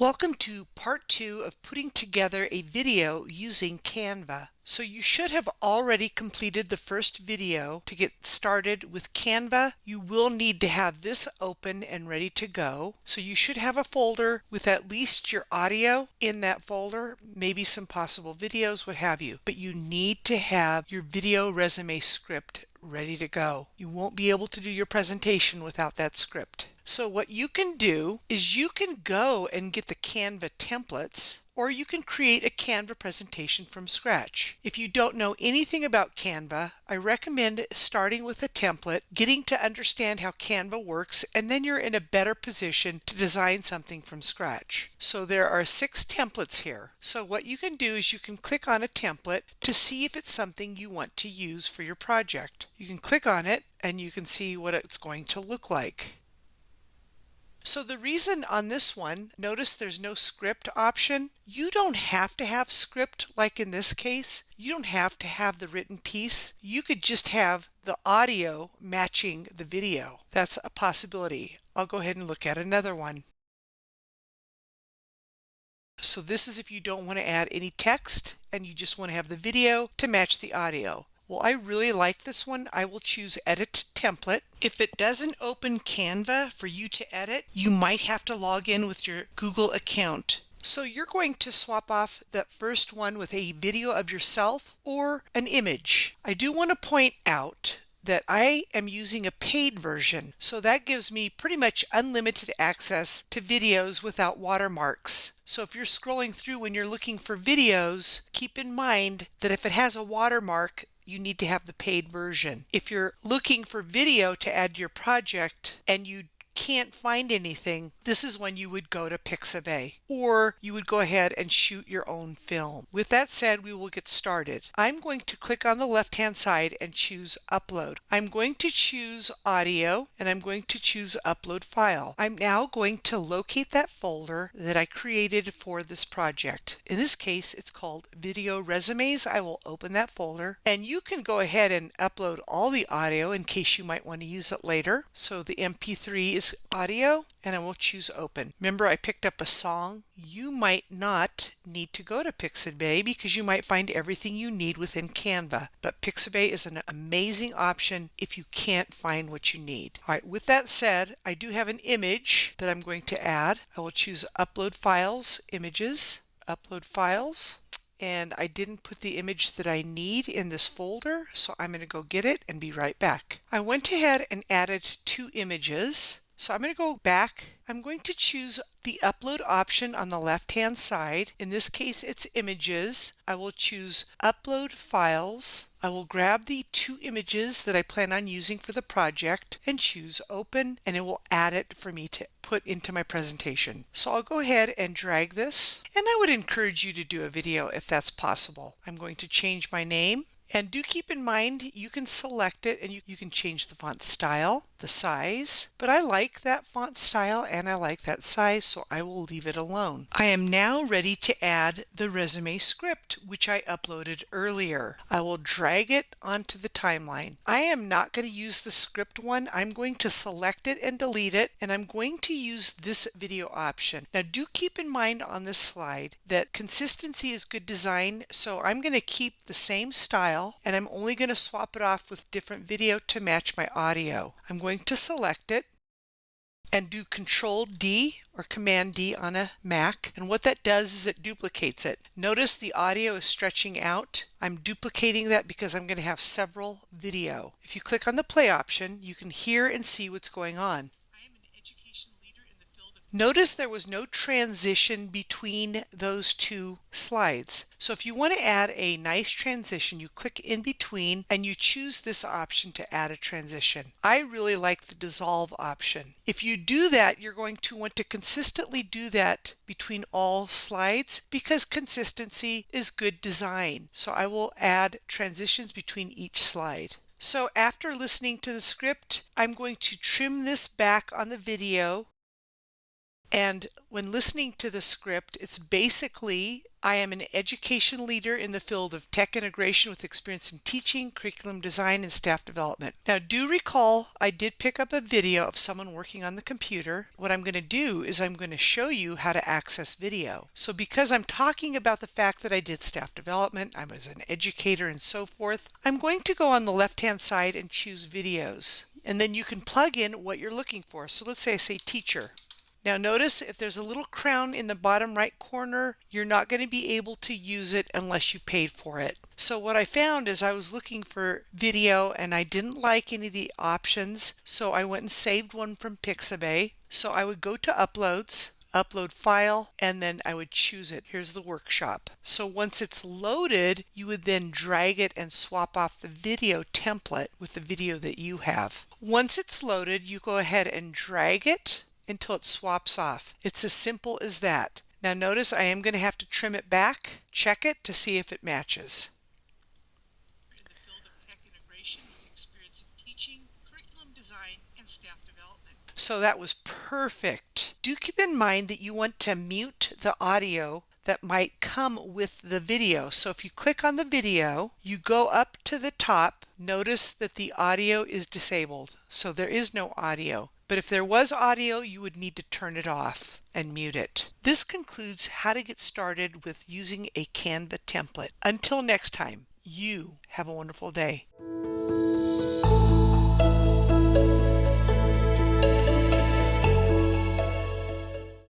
Welcome to part 2 of putting together a video using Canva. So you should have already completed the first video. To get started with Canva, you will need to have this open and ready to go. So you should have a folder with at least your audio in that folder, maybe some possible videos, what have you. But you need to have your video resume script ready to go. You won't be able to do your presentation without that script. So what you can do is you can go and get the Canva templates, or you can create a Canva presentation from scratch. If you don't know anything about Canva, I recommend starting with a template, getting to understand how Canva works, and then you're in a better position to design something from scratch. So there are 6 templates here. So what you can do is you can click on a template to see if it's something you want to use for your project. You can click on it and you can see what it's going to look like. So the reason on this one, notice there's no script option. You don't have to have script like in this case. You don't have to have the written piece. You could just have the audio matching the video. That's a possibility. I'll go ahead and look at another one. So this is if you don't want to add any text and you just want to have the video to match the audio. Well, I really like this one. I will choose Edit Template. If it doesn't open Canva for you to edit, you might have to log in with your Google account. So you're going to swap off that first one with a video of yourself or an image. I do want to point out that I am using a paid version, so that gives me pretty much unlimited access to videos without watermarks. So if you're scrolling through when you're looking for videos, keep in mind that if it has a watermark, you need to have the paid version. If you're looking for video to add to your project and you can't find anything, this is when you would go to Pixabay, or you would go ahead and shoot your own film. With that said, we will get started. I'm going to click on the left-hand side and choose Upload. I'm going to choose Audio, and I'm going to choose Upload File. I'm now going to locate that folder that I created for this project. In this case, it's called Video Resumes. I will open that folder, and you can go ahead and upload all the audio in case you might want to use it later. So the MP3 is audio, and I will choose Open. Remember, I picked up a song. You might not need to go to Pixabay because you might find everything you need within Canva, but Pixabay is an amazing option if you can't find what you need. All right, with that said, I do have an image that I'm going to add. I will choose Upload Files, Images, Upload Files. And I didn't put the image that I need in this folder, so I'm going to go get it and be right back. I went ahead and added 2 images. So I'm going to go back. I'm going to choose the upload option on the left-hand side. In this case, it's images. I will choose Upload Files. I will grab the 2 images that I plan on using for the project and choose Open, and it will add it for me to put into my presentation. So I'll go ahead and drag this, and I would encourage you to do a video if that's possible. I'm going to change my name. And do keep in mind, you can select it and you can change the font style, the size, but I like that font style and I like that size, so I will leave it alone. I am now ready to add the resume script, which I uploaded earlier. I will drag it onto the timeline. I am not going to use the script one. I'm going to select it and delete it, and I'm going to use this video option. Now do keep in mind on this slide that consistency is good design, so I'm going to keep the same style, and I'm only going to swap it off with different video to match my audio. I'm going to select it and do Control D or Command D on a Mac, and what that does is it duplicates it. Notice the audio is stretching out. I'm duplicating that because I'm going to have several video. If you click on the play option, you can hear and see what's going on. Notice there was no transition between those 2 slides. So if you want to add a nice transition, you click in between and you choose this option to add a transition. I really like the dissolve option. If you do that, you're going to want to consistently do that between all slides because consistency is good design. So I will add transitions between each slide. So after listening to the script, I'm going to trim this back on the video. And when listening to the script, it's basically, I am an education leader in the field of tech integration with experience in teaching, curriculum design, and staff development. Now, do recall I did pick up a video of someone working on the computer. What I'm going to do is I'm going to show you how to access video. So because I'm talking about the fact that I did staff development, I was an educator and so forth, I'm going to go on the left-hand side and choose videos. And then you can plug in what you're looking for. So let's say I say teacher. Now notice if there's a little crown in the bottom right corner, you're not going to be able to use it unless you paid for it. So what I found is I was looking for video and I didn't like any of the options, so I went and saved one from Pixabay. So I would go to Uploads, Upload File, and then I would choose it. Here's the workshop. So once it's loaded, you would then drag it and swap off the video template with the video that you have. Once it's loaded, you go ahead and drag it until it swaps off. It's as simple as that. Now notice I am going to have to trim it back, check it to see if it matches. In the field of tech integration with experience in teaching, curriculum design, and staff development. So that was perfect. Do keep in mind that you want to mute the audio that might come with the video. So if you click on the video, you go up to the top, notice that the audio is disabled. So there is no audio. But if there was audio, you would need to turn it off and mute it. This concludes how to get started with using a Canva template. Until next time, you have a wonderful day.